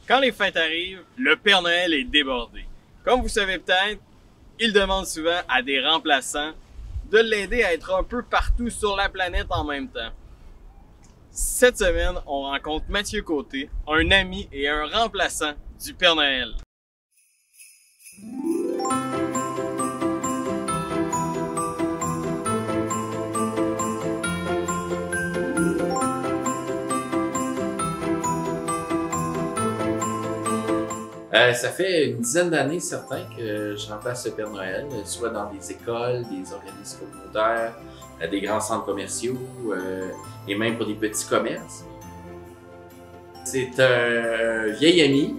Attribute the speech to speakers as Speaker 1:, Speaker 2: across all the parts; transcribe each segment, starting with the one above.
Speaker 1: Quand les fêtes arrivent, le Père Noël est débordé. Comme vous savez peut-être, il demande souvent à des remplaçants de l'aider à être un peu partout sur la planète en même temps. Cette semaine, on rencontre Mathieu Côté, un ami et un remplaçant du Père Noël.
Speaker 2: Ça fait une dizaine d'années, certain, que je remplace le Père Noël, soit dans des écoles, des organismes communautaires, des grands centres commerciaux et même pour des petits commerces. C'est un vieil ami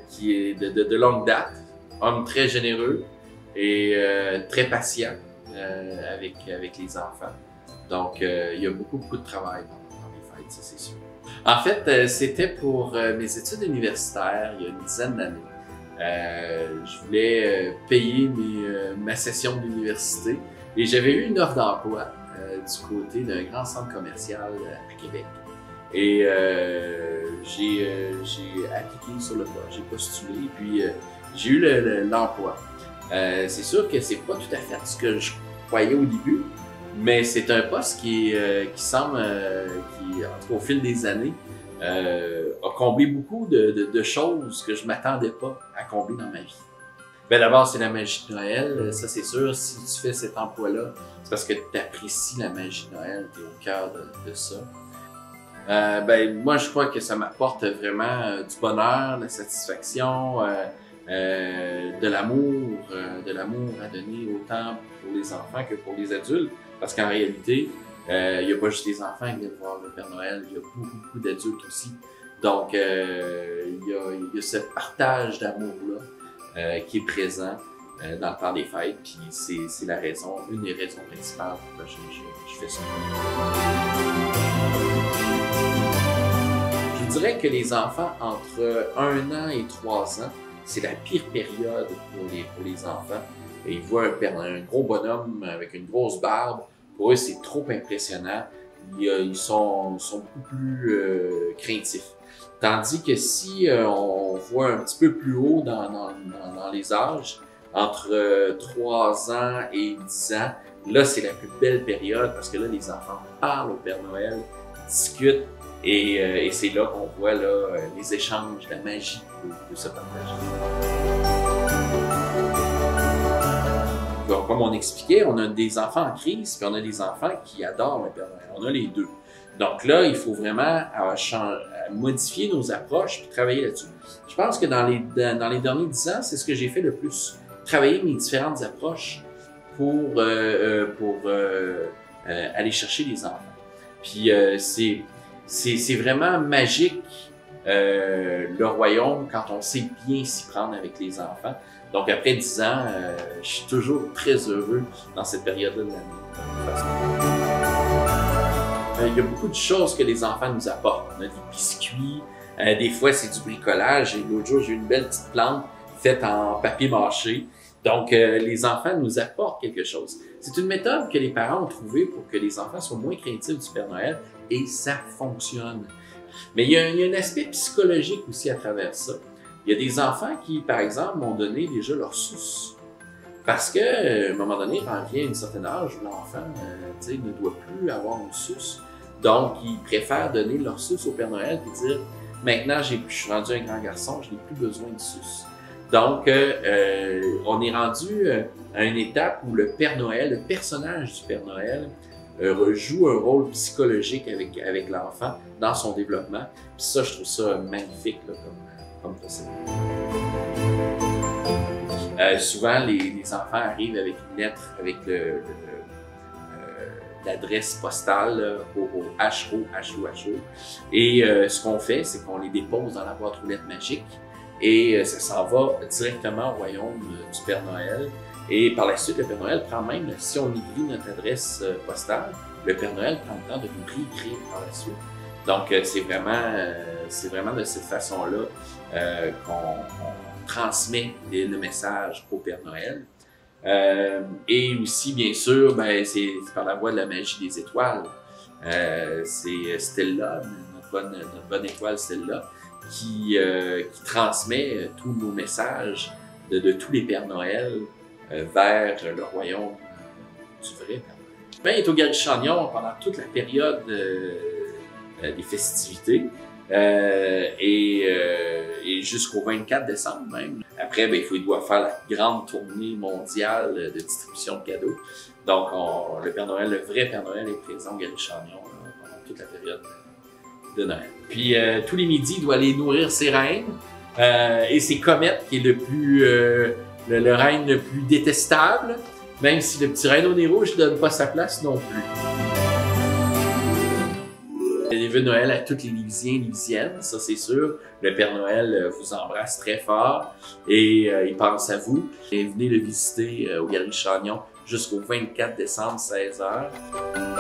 Speaker 2: qui est de longue date, homme très généreux et très patient avec les enfants. Donc, il y a beaucoup de travail dans les fêtes, ça c'est sûr. En fait, c'était pour mes études universitaires il y a une dizaine d'années. Je voulais payer ma session d'université et j'avais eu une offre d'emploi du côté d'un grand centre commercial à Québec. Et j'ai appliqué sur le poste, j'ai postulé et puis j'ai eu l'emploi. C'est sûr que c'est pas tout à fait ce que je croyais au début, mais c'est un poste qui semble, qui, en tout cas, au fil des années, a comblé beaucoup de choses que je m'attendais pas à combler dans ma vie. Ben d'abord, c'est la magie de Noël, ça c'est sûr. Si tu fais cet emploi-là, c'est parce que tu apprécies la magie de Noël, tu es au cœur de ça. Ben moi, je crois que ça m'apporte vraiment du bonheur, de la satisfaction, de l'amour à donner autant pour les enfants que pour les adultes. Parce qu'en réalité, il n'y a pas juste les enfants qui viennent voir le Père Noël, il y a beaucoup d'adultes aussi. Donc, il y a ce partage d'amour-là qui est présent dans le temps des fêtes. Puis c'est la raison, une des raisons principales pour laquelle je fais ça. Je dirais que les enfants entre 1 an et 3 ans, c'est la pire période pour les enfants. Et ils voient un gros bonhomme avec une grosse barbe. Pour eux, c'est trop impressionnant. Ils sont beaucoup plus craintifs. Tandis que si on voit un petit peu plus haut dans les âges, entre 3 ans et 10 ans, là, c'est la plus belle période parce que là, les enfants parlent au Père Noël, discutent et c'est là qu'on voit là, les échanges, la magie de se partager. Comme on expliquait, on a des enfants en crise, puis on a des enfants qui adorent le Père Noël. On a les deux. Donc là, il faut vraiment modifier nos approches et travailler là-dessus. Je pense que dans les derniers 10 ans, c'est ce que j'ai fait le plus. Travailler mes différentes approches pour aller chercher les enfants. Puis c'est vraiment magique le royaume quand on sait bien s'y prendre avec les enfants. Donc après 10 ans, je suis toujours très heureux dans cette période-là de l'année. Il y a beaucoup de choses que les enfants nous apportent. On a des biscuits, des fois c'est du bricolage. Et l'autre jour, j'ai eu une belle petite plante faite en papier mâché. Donc les enfants nous apportent quelque chose. C'est une méthode que les parents ont trouvée pour que les enfants soient moins craintifs du Père Noël et ça fonctionne. Mais il y a un aspect psychologique aussi à travers ça. Il y a des enfants qui, par exemple, m'ont donné déjà leur suce. Parce que, à un moment donné, quand vient un certain âge, l'enfant ne doit plus avoir une suce. Donc, ils préfèrent donner leur suce au Père Noël et dire « Maintenant, je suis rendu un grand garçon, je n'ai plus besoin de suce. » Donc, on est rendu à une étape où le Père Noël, le personnage du Père Noël, joue un rôle psychologique avec l'enfant dans son développement. Puis ça, je trouve ça magnifique là, comme procédé. Souvent, les enfants arrivent avec une lettre avec l'adresse postale là, au HO. Et ce qu'on fait, c'est qu'on les dépose dans la boîte aux lettres magique et ça s'en va directement au royaume du Père Noël. Et par la suite, le Père Noël prend même, si on écrit notre adresse postale, le Père Noël prend le temps de nous réécrire par la suite. Donc, c'est vraiment de cette façon-là qu'on transmet le message au Père Noël. Et aussi, bien sûr, ben, c'est par la voie de la magie des étoiles. C'est Stella, notre bonne étoile celle-là, qui transmet tous nos messages de tous les Pères Noël vers le royaume du vrai Père Noël. Ben, il est au Gary-Chagnon pendant toute la période des festivités et jusqu'au 24 décembre même. Après, ben, il doit faire la grande tournée mondiale de distribution de cadeaux. Donc, le Père Noël, le vrai Père Noël est présent au Gary-Chagnon pendant toute la période de Noël. Puis, tous les midis, il doit aller nourrir ses reines et ses comètes, qui est le reine le plus détestable, même si le petit reine au nez rouge ne donne pas sa place non plus. Les vœux de Noël à tous les Lévisiens et Lévisiennes, ça c'est sûr. Le Père Noël vous embrasse très fort et il pense à vous. Et venez le visiter au Gary-Chagnon jusqu'au 24 décembre, 16h.